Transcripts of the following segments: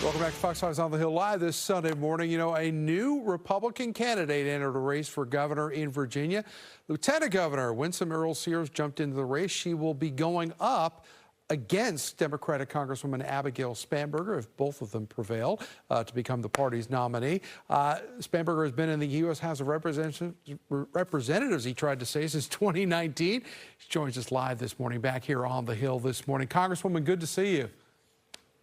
Welcome back to Fox News on the Hill Live this Sunday morning. You know, a new Republican candidate entered a race for governor in Virginia. Lieutenant Governor Winsome Sears jumped into the race. She will be going up against Democratic Congresswoman Abigail Spanberger if both of them prevail to become the party's nominee. Spanberger has been in the U.S. House of Representatives, he tried to say, since 2019. She joins us live this morning, back here on the Hill this morning. Congresswoman, good to see you.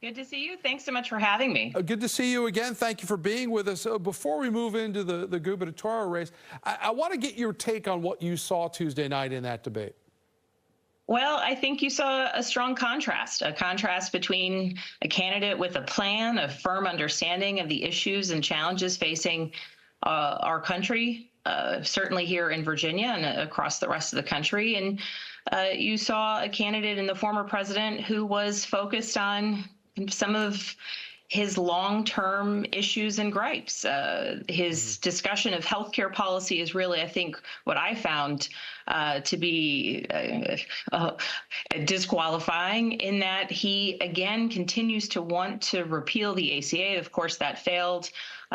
Good to see you. Thanks so much for having me. Good to see you again. Thank you for being with us. Before we move into the gubernatorial race, I want to get your take on what you saw Tuesday night in that debate. Well, I think you saw a strong contrast, between a candidate with a plan, a firm understanding of the issues and challenges facing our country, certainly here in Virginia and across the rest of the country. And you saw a candidate in the former president who was focused on some of his long-term issues and gripes. His discussion of healthcare policy is really, I think, what I found to be disqualifying, in that he, again, continues to want to repeal the ACA. Of course, that failed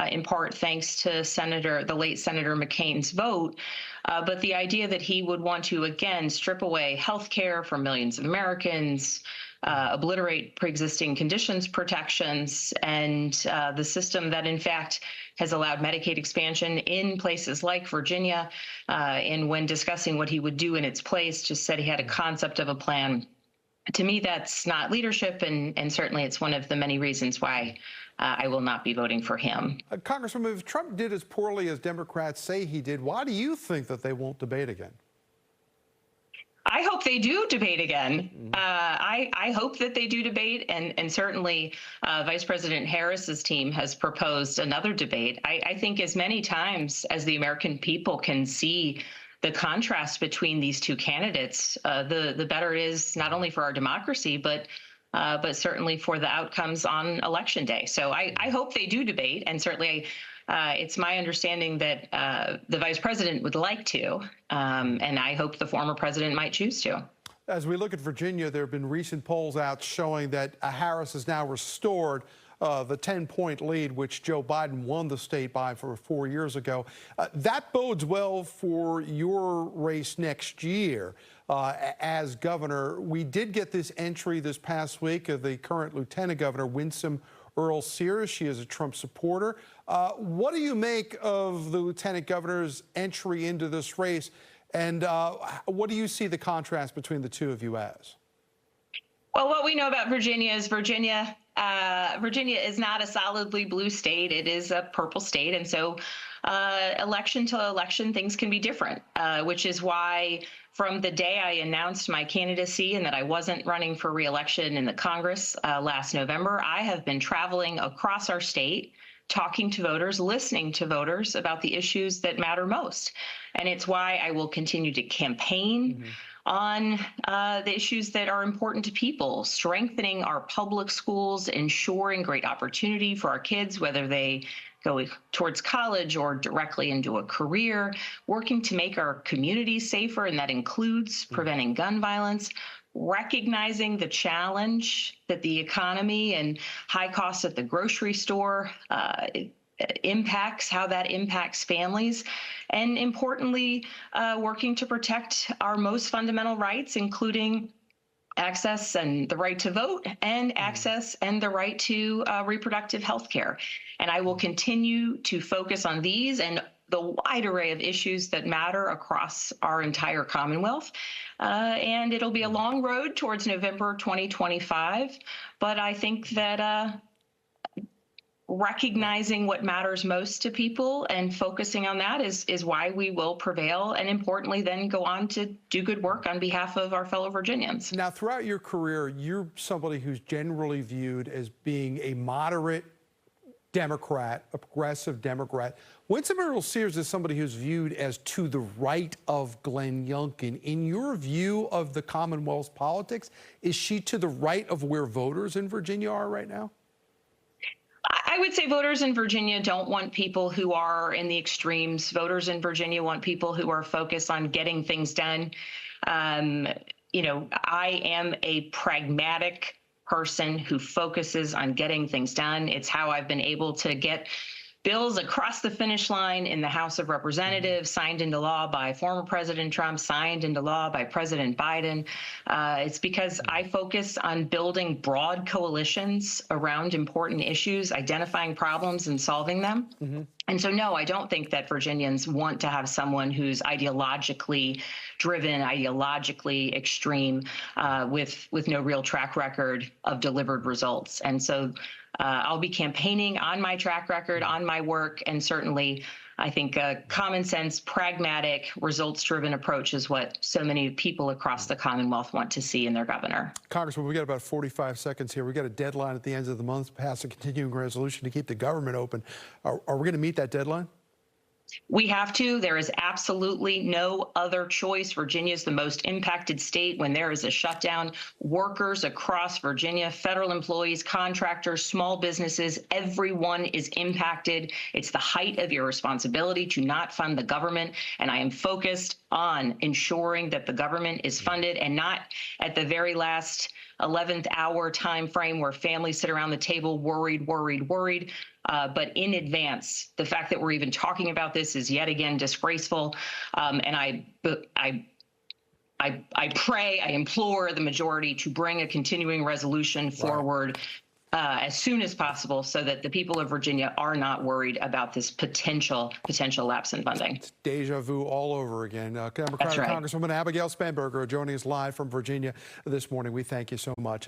in part thanks to the late Senator McCain's vote. But the idea that he would want to, again, strip away healthcare from millions of Americans, obliterate pre-existing conditions protections, and the system that, in fact, has allowed Medicaid expansion in places like Virginia. And when discussing what he would do in its place, just said he had a concept of a plan. To me, that's not leadership, and certainly it's one of the many reasons why I will not be voting for him. Congresswoman, if Trump did as poorly as Democrats say he did, why do you think that they won't debate again? I hope they do debate again. I hope that they do debate, and certainly Vice President Harris's team has proposed another debate. I think as many times as the American people can see the contrast between these two candidates, the better it is, not only for our democracy, but certainly for the outcomes on Election Day. So I hope they do debate, and certainly it's my understanding that the vice president would like to, and I hope the former president might choose to. As we look at Virginia, there have been recent polls out showing that Harris has now restored the 10-point lead, which Joe Biden won the state by for 4 years ago. That bodes well for your race next year as governor. We did get this entry this past week of the current Lieutenant Governor Winsome Sears. She is a Trump supporter. What do you make of the Lieutenant Governor's entry into this race, and what do you see the contrast between the two of you as? Well, what we know about Virginia is Virginia is not a solidly blue state. It is a purple state, and so election to election, things can be different, which is why from the day I announced my candidacy and that I wasn't running for re-election in the Congress last November, I have been traveling across our state, talking to voters, listening to voters about the issues that matter most. And it's why I will continue to campaign on the issues that are important to people, strengthening our public schools, ensuring great opportunity for our kids, whether they go towards college or directly into a career, working to make our communities safer, and that includes preventing gun violence, recognizing the challenge that the economy and high costs at the grocery store impacts, how that impacts families, and importantly, working to protect our most fundamental rights, including access and the right to vote, and access and the right to reproductive health care. And I will continue to focus on these and the wide array of issues that matter across our entire Commonwealth. And it'll be a long road towards November 2025. But I think that recognizing what matters most to people and focusing on that is why we will prevail, and importantly then go on to do good work on behalf of our fellow Virginians. Now, throughout your career, you're somebody who's generally viewed as being a moderate Democrat, a progressive Democrat. Winsome Sears is somebody who's viewed as to the right of Glenn Youngkin. In your view of the Commonwealth's politics, is she to the right of where voters in Virginia are right now? I would say voters in Virginia don't want people who are in the extremes. Voters in Virginia want people who are focused on getting things done. You know, I am a pragmatic person who focuses on getting things done. It's how I've been able to get bills across the finish line in the House of Representatives, signed into law by former President Trump, signed into law by President Biden. It's because I focus on building broad coalitions around important issues, identifying problems and solving them. And so, no, I don't think that Virginians want to have someone who's ideologically driven, ideologically extreme, with no real track record of delivered results. And so I'll be campaigning on my track record, on my work, and certainly I think a common sense, pragmatic, results-driven approach is what so many people across the Commonwealth want to see in their governor. Congressman, we've got about 45 seconds here. We've got a deadline at the end of the month to pass a continuing resolution to keep the government open. Are we going to meet that deadline? We have to. There is absolutely no other choice. Virginia is the most impacted state when there is a shutdown. Workers across Virginia, federal employees, contractors, small businesses, everyone is impacted. It's the height of your responsibility to not fund the government. And I am focused on ensuring that the government is funded and not at the very last 11th hour time frame where families sit around the table worried. But in advance, the fact that we're even talking about this is yet again disgraceful. And I pray, I implore the majority to bring a continuing resolution forward as soon as possible so that the people of Virginia are not worried about this potential lapse in funding. It's deja vu all over again. That's right. Congresswoman Abigail Spanberger joining us live from Virginia this morning. We thank you so much.